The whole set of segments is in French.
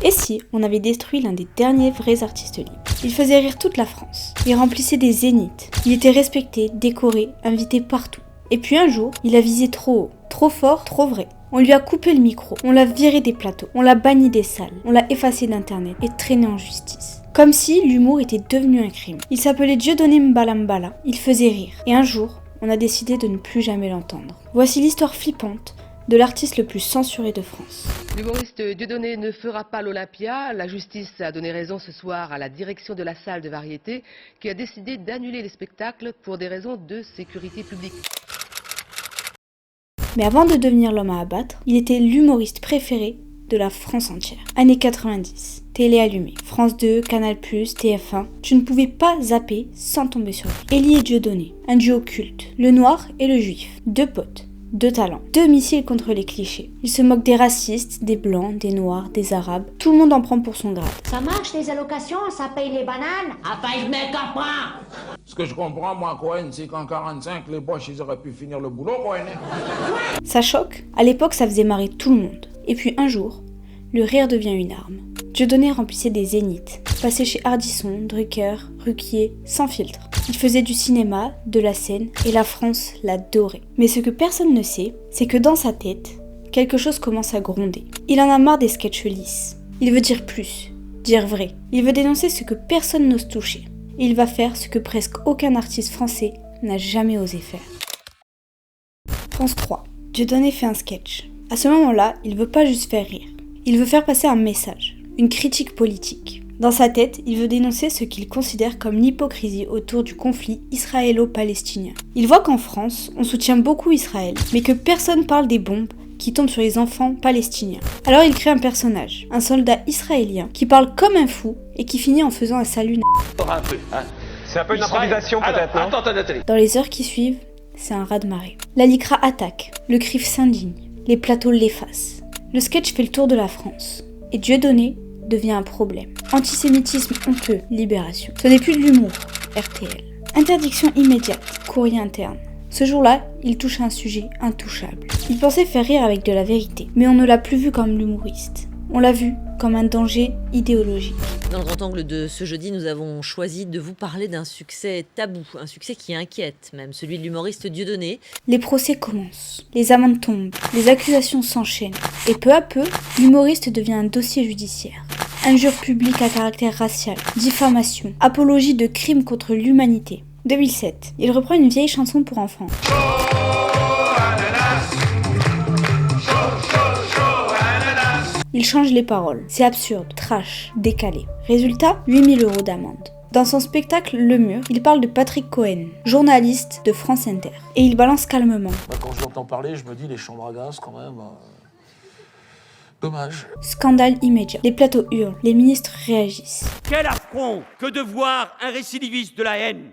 Et si on avait détruit l'un des derniers vrais artistes libres? Il faisait rire toute la France. Il remplissait des zéniths. Il était respecté, décoré, invité partout. Et puis un jour, il a visé trop haut, trop fort, trop vrai. On lui a coupé le micro, on l'a viré des plateaux, on l'a banni des salles, on l'a effacé d'internet et traîné en justice. Comme si l'humour était devenu un crime. Il s'appelait Dieudonné Mbala Mbala, il faisait rire. Et un jour, on a décidé de ne plus jamais l'entendre. Voici l'histoire flippante de l'artiste le plus censuré de France. L'humoriste Dieudonné ne fera pas l'Olympia. La justice a donné raison ce soir à la direction de la salle de variété qui a décidé d'annuler les spectacles pour des raisons de sécurité publique. Mais avant de devenir l'homme à abattre, il était l'humoriste préféré de la France entière. Années 90, télé allumée, France 2, Canal+, TF1, tu ne pouvais pas zapper sans tomber sur lui. Élie et Dieudonné, un duo culte, le noir et le juif, deux potes. Deux talents, deux missiles contre les clichés. Il se moque des racistes, des blancs, des noirs, des arabes. Tout le monde en prend pour son grade. Ça marche les allocations, ça paye les bananes. Ah pas je mets qu'à pas. Ce que je comprends moi Cohen, c'est qu'en 45 les Boches ils auraient pu finir le boulot Cohen. Ça choque. À l'époque ça faisait marrer tout le monde. Et puis un jour, le rire devient une arme. Dieudonné remplissait des zéniths, passait chez Ardisson, Drucker, Ruquier, sans filtre. Il faisait du cinéma, de la scène, et la France l'adorait. Mais ce que personne ne sait, c'est que dans sa tête, quelque chose commence à gronder. Il en a marre des sketchs lisses. Il veut dire plus, dire vrai. Il veut dénoncer ce que personne n'ose toucher. Et il va faire ce que presque aucun artiste français n'a jamais osé faire. France 3. Dieudonné fait un sketch. À ce moment-là, il veut pas juste faire rire. Il veut faire passer un message, une critique politique. Dans sa tête, il veut dénoncer ce qu'il considère comme l'hypocrisie autour du conflit israélo-palestinien. Il voit qu'en France, on soutient beaucoup Israël, mais que personne parle des bombes qui tombent sur les enfants palestiniens. Alors il crée un personnage, un soldat israélien, qui parle comme un fou et qui finit en faisant un salut nazi. C'est un peu une improvisation peut-être, non ? Attends. Dans les heures qui suivent, c'est un raz-de-marée. La Lycra attaque, le CRIF s'indigne, les plateaux l'effacent. Le sketch fait le tour de la France, et Dieudonné devient un problème. Antisémitisme honteux, libération. Ce n'est plus de l'humour, RTL. Interdiction immédiate, courrier interne. Ce jour-là, il touche à un sujet intouchable. Il pensait faire rire avec de la vérité, mais on ne l'a plus vu comme l'humoriste. On l'a vu comme un danger idéologique. Dans le grand angle de ce jeudi, nous avons choisi de vous parler d'un succès tabou, un succès qui inquiète même, celui de l'humoriste Dieudonné. Les procès commencent, les amendes tombent, les accusations s'enchaînent, et peu à peu, l'humoriste devient un dossier judiciaire. Injures publiques à caractère racial, diffamation, apologie de crimes contre l'humanité. 2007, il reprend une vieille chanson pour enfants. Il change les paroles. C'est absurde, trash, décalé. Résultat, 8 000 € d'amende. Dans son spectacle Le Mur, il parle de Patrick Cohen, journaliste de France Inter. Et il balance calmement. Quand je l'entends parler, je me dis les chambres à gaz quand même. Dommage. Scandale immédiat. Les plateaux hurlent, les ministres réagissent. Quel affront que de voir un récidiviste de la haine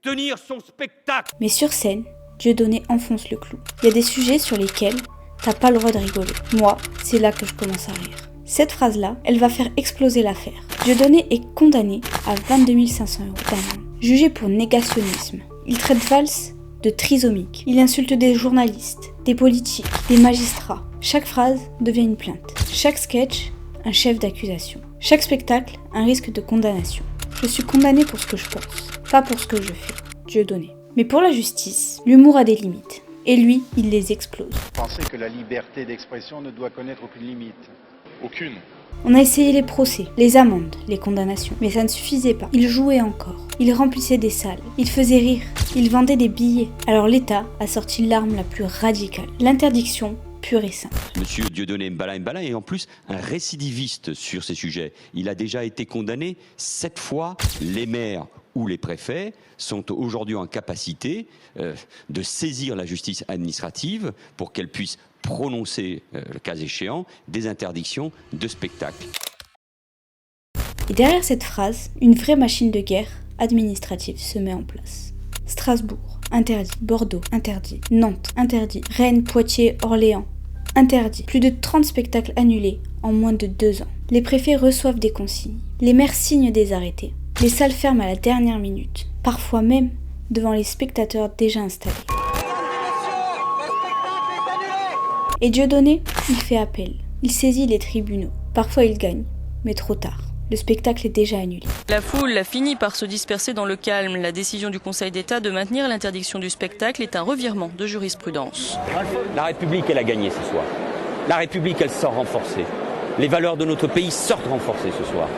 tenir son spectacle. Mais sur scène, Dieudonné enfonce le clou. Il y a des sujets sur lesquels t'as pas le droit de rigoler. Moi, c'est là que je commence à rire. Cette phrase-là, elle va faire exploser l'affaire. Dieudonné est condamné à 22 500 € d'amende. Jugé pour négationnisme. Il traite Valls de trisomique. Il insulte des journalistes, des politiques, des magistrats. Chaque phrase devient une plainte. Chaque sketch, un chef d'accusation. Chaque spectacle, un risque de condamnation. Je suis condamné pour ce que je pense, pas pour ce que je fais. Dieudonné. Mais pour la justice, l'humour a des limites. Et lui, il les explose. Pensez que la liberté d'expression ne doit connaître aucune limite. Aucune. On a essayé les procès, les amendes, les condamnations, mais ça ne suffisait pas. Il jouait encore, il remplissait des salles, il faisait rire, il vendait des billets. Alors l'État a sorti l'arme la plus radicale, l'interdiction pure et simple. Monsieur Dieudonné Mbala Mbala est en plus un récidiviste sur ces sujets. Il a déjà été condamné 7 fois. Les maires ou les préfets sont aujourd'hui en capacité de saisir la justice administrative pour qu'elle puisse prononcer, le cas échéant, des interdictions de spectacle. Et derrière cette phrase, une vraie machine de guerre administrative se met en place. Strasbourg, interdit. Bordeaux, interdit. Nantes, interdit. Rennes, Poitiers, Orléans, interdit. Plus de 30 spectacles annulés en moins de 2 ans. Les préfets reçoivent des consignes. Les maires signent des arrêtés. Les salles ferment à la dernière minute. Parfois même devant les spectateurs déjà installés. Et Dieudonné, il fait appel. Il saisit les tribunaux. Parfois il gagne, Mais trop tard. Le spectacle est déjà annulé. La foule a fini par se disperser dans le calme. La décision du Conseil d'État de maintenir l'interdiction du spectacle est un revirement de jurisprudence. La République, elle a gagné ce soir. La République, elle sort renforcée. Les valeurs de notre pays sortent renforcées ce soir.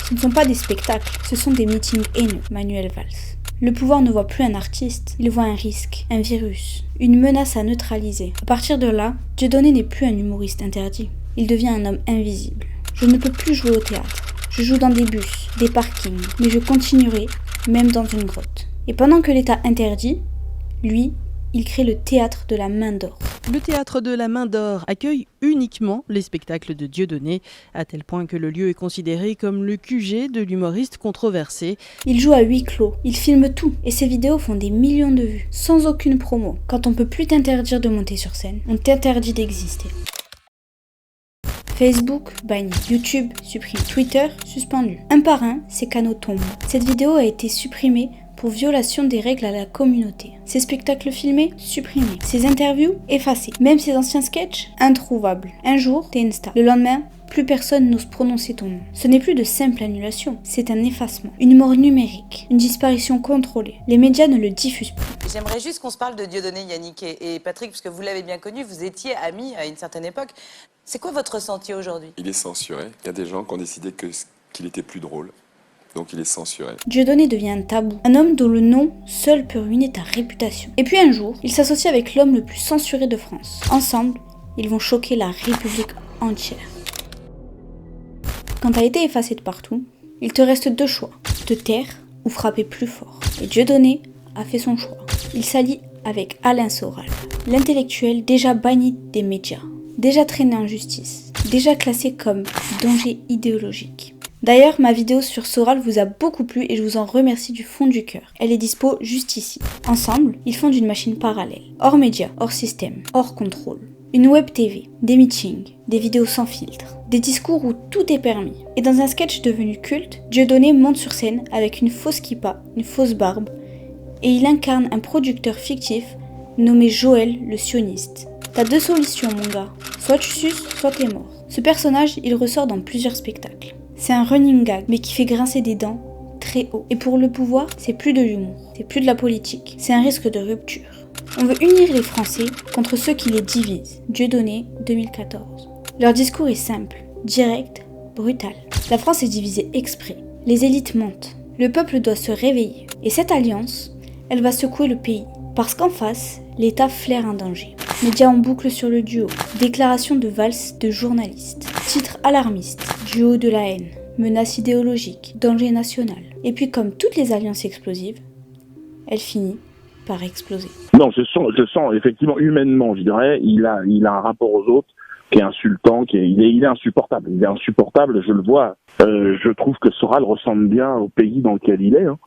Ce ne sont pas des spectacles, ce sont des meetings haineux, Manuel Valls. Le pouvoir ne voit plus un artiste, il voit un risque, un virus, une menace à neutraliser. À partir de là, Dieudonné n'est plus un humoriste interdit. Il devient un homme invisible. Je ne peux plus jouer au théâtre. Je joue dans des bus, des parkings, mais je continuerai, même dans une grotte. Et pendant que l'État interdit, lui, il crée le théâtre de la Main d'Or. Le théâtre de la Main d'Or accueille uniquement les spectacles de Dieudonné, à tel point que le lieu est considéré comme le QG de l'humoriste controversé. Il joue à huis clos, il filme tout, et ses vidéos font des millions de vues, sans aucune promo. Quand on peut plus t'interdire de monter sur scène, on t'interdit d'exister. Facebook banni, YouTube supprimé, Twitter suspendu. Un par un, ces canaux tombent. Cette vidéo a été supprimée pour violation des règles à la communauté. Ces spectacles filmés, supprimés. Ces interviews, effacées. Même ces anciens sketchs, introuvables. Un jour, t'es Insta. Le lendemain, plus personne n'ose prononcer ton nom. Ce n'est plus de simple annulation, c'est un effacement. Une mort numérique, une disparition contrôlée. Les médias ne le diffusent plus. J'aimerais juste qu'on se parle de Dieudonné, Yannick et Patrick, puisque vous l'avez bien connu, vous étiez amis à une certaine époque. C'est quoi votre ressenti aujourd'hui? Il est censuré. Il y a des gens qui ont décidé qu'il était plus drôle. Donc il est censuré. Dieudonné devient un tabou, un homme dont le nom seul peut ruiner ta réputation. Et puis un jour, il s'associe avec l'homme le plus censuré de France. Ensemble, ils vont choquer la République entière. Quand t'as été effacé de partout, il te reste deux choix, te taire ou frapper plus fort. Et Dieudonné a fait son choix. Il s'allie avec Alain Soral, l'intellectuel déjà banni des médias, déjà traîné en justice, déjà classé comme danger idéologique. D'ailleurs, ma vidéo sur Soral vous a beaucoup plu et je vous en remercie du fond du cœur. Elle est dispo juste ici. Ensemble, ils fondent une machine parallèle, hors médias, hors système, hors contrôle. Une web TV, des meetings, des vidéos sans filtre, des discours où tout est permis. Et dans un sketch devenu culte, Dieudonné monte sur scène avec une fausse kippa, une fausse barbe, et il incarne un producteur fictif nommé Joël le sioniste. T'as deux solutions mon gars, soit tu suces, soit t'es mort. Ce personnage, il ressort dans plusieurs spectacles. C'est un running gag, mais qui fait grincer des dents très haut. Et pour le pouvoir, c'est plus de l'humour, c'est plus de la politique, c'est un risque de rupture. On veut unir les Français contre ceux qui les divisent. Dieudonné, 2014. Leur discours est simple, direct, brutal. La France est divisée exprès. Les élites mentent. Le peuple doit se réveiller. Et cette alliance, elle va secouer le pays. Parce qu'en face, l'État flaire un danger. Médias en boucle sur le duo. Déclaration de Valls de journalistes. Titres alarmistes. Duo de la haine. Menace idéologique. Danger national. Et puis comme toutes les alliances explosives, elle finit par exploser. Non, je sens effectivement humainement, je dirais, il a un rapport aux autres qui est insultant, il est insupportable. Il est insupportable, je le vois. Je trouve que Soral ressemble bien au pays dans lequel il est. Hein.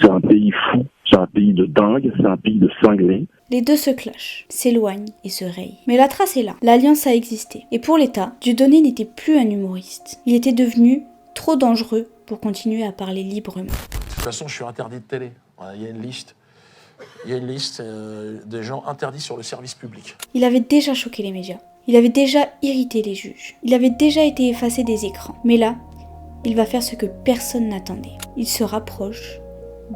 C'est un pays fou, c'est un pays de dingue, c'est un pays de cinglés. Les deux se clashent, s'éloignent et se rayent. Mais la trace est là, l'alliance a existé. Et pour l'État, Dieudonné n'était plus un humoriste. Il était devenu trop dangereux pour continuer à parler librement. De toute façon, je suis interdit de télé. Il y a une liste. Il y a une liste des gens interdits sur le service public. Il avait déjà choqué les médias. Il avait déjà irrité les juges. Il avait déjà été effacé des écrans. Mais là, il va faire ce que personne n'attendait. Il se rapproche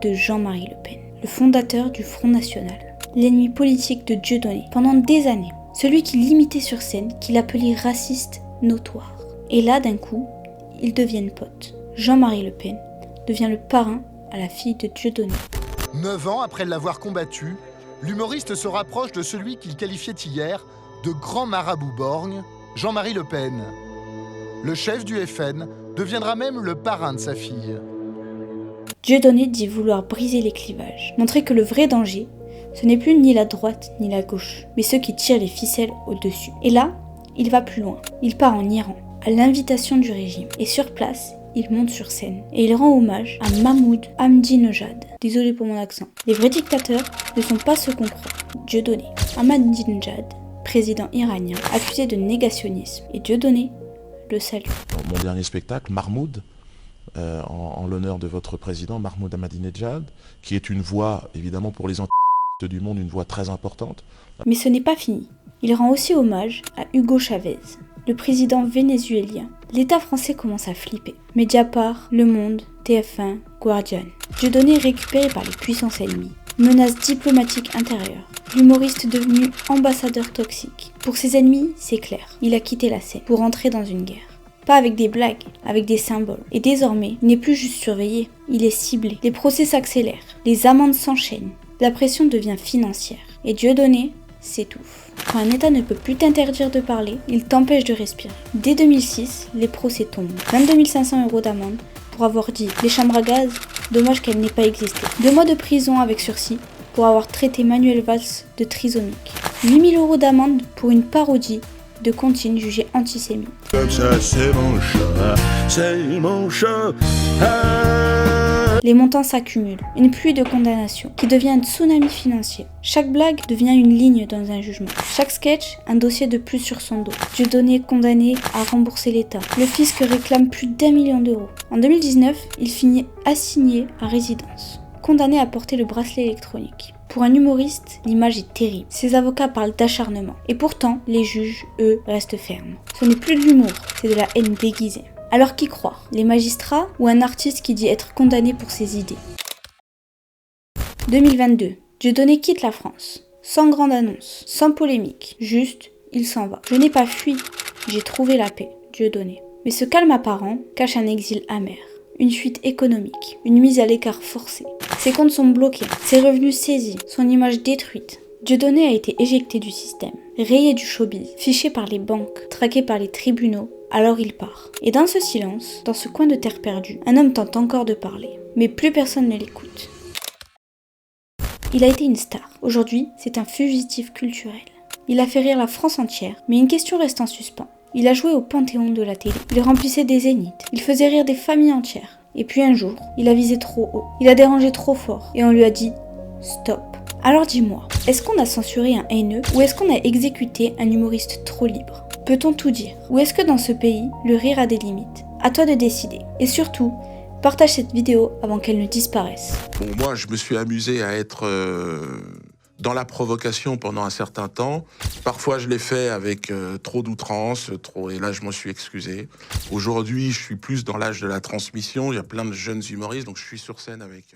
de Jean-Marie Le Pen, le fondateur du Front National, l'ennemi politique de Dieudonné pendant des années. Celui qui l'imitait sur scène, qu'il appelait raciste notoire. Et là, d'un coup, ils deviennent potes. Jean-Marie Le Pen devient le parrain à la fille de Dieudonné. 9 ans après l'avoir combattu, l'humoriste se rapproche de celui qu'il qualifiait hier de grand marabout borgne, Jean-Marie Le Pen. Le chef du FN deviendra même le parrain de sa fille. Dieudonné dit vouloir briser les clivages, montrer que le vrai danger, ce n'est plus ni la droite ni la gauche, mais ceux qui tirent les ficelles au-dessus. Et là, il va plus loin. Il part en Iran, à l'invitation du régime. Et sur place, il monte sur scène et il rend hommage à Mahmoud Ahmadinejad. Désolé pour mon accent. Les vrais dictateurs ne sont pas ceux qu'on croit. Dieudonné. Ahmadinejad, président iranien, accusé de négationnisme. Et Dieudonné le salue. Mon dernier spectacle, Mahmoud, en l'honneur de votre président, Mahmoud Ahmadinejad, qui est une voix, évidemment pour les antisémites du monde, une voix très importante. Mais ce n'est pas fini. Il rend aussi hommage à Hugo Chavez, le président vénézuélien. L'État français commence à flipper. Mediapart, Le Monde, TF1, Guardian. Dieudonné est récupéré par les puissances ennemies. Menace diplomatique intérieure. L'humoriste devenu ambassadeur toxique. Pour ses ennemis, c'est clair. Il a quitté la scène pour entrer dans une guerre. Pas avec des blagues, avec des symboles. Et désormais, il n'est plus juste surveillé, il est ciblé. Les procès s'accélèrent, les amendes s'enchaînent. La pression devient financière. Et Dieudonné s'étouffe. Quand un État ne peut plus t'interdire de parler, il t'empêche de respirer. Dès 2006, les procès tombent. 22 500 € d'amende pour avoir dit « les chambres à gaz, dommage qu'elles n'aient pas existé ». 2 mois de prison avec sursis pour avoir traité Manuel Valls de trisomique. 8 000 € d'amende pour une parodie de comptines jugées antisémites. Comme ça, c'est mon chat. Les montants s'accumulent, une pluie de condamnations qui devient un tsunami financier. Chaque blague devient une ligne dans un jugement. Chaque sketch, un dossier de plus sur son dos. Dieudonné condamné à rembourser l'État. Le fisc réclame plus d'1 million d'euros. En 2019, il finit assigné à résidence, condamné à porter le bracelet électronique. Pour un humoriste, l'image est terrible. Ses avocats parlent d'acharnement. Et pourtant, les juges, eux, restent fermes. Ce n'est plus de l'humour, c'est de la haine déguisée. Alors qui croire? Les magistrats ou un artiste qui dit être condamné pour ses idées? 2022. Dieudonné quitte la France. Sans grande annonce, sans polémique. Juste, il s'en va. Je n'ai pas fui, j'ai trouvé la paix. Dieudonné. Mais ce calme apparent cache un exil amer. Une fuite économique, une mise à l'écart forcée. Ses comptes sont bloqués, ses revenus saisis, son image détruite. Dieudonné a été éjecté du système, rayé du showbiz, fiché par les banques, traqué par les tribunaux, alors il part. Et dans ce silence, dans ce coin de terre perdue, un homme tente encore de parler, mais plus personne ne l'écoute. Il a été une star. Aujourd'hui, c'est un fugitif culturel. Il a fait rire la France entière, mais une question reste en suspens. Il a joué au panthéon de la télé. Il remplissait des zéniths. Il faisait rire des familles entières. Et puis un jour, il a visé trop haut. Il a dérangé trop fort. Et on lui a dit « Stop ». Alors dis-moi, est-ce qu'on a censuré un haineux ou est-ce qu'on a exécuté un humoriste trop libre? Peut-on tout dire? Ou est-ce que dans ce pays, le rire a des limites? À toi de décider. Et surtout, partage cette vidéo avant qu'elle ne disparaisse. Bon, moi, je me suis amusé à être dans la provocation pendant un certain temps. Parfois, je l'ai fait avec trop d'outrance, et là, je m'en suis excusé. Aujourd'hui, je suis plus dans l'âge de la transmission. Il y a plein de jeunes humoristes, donc je suis sur scène avec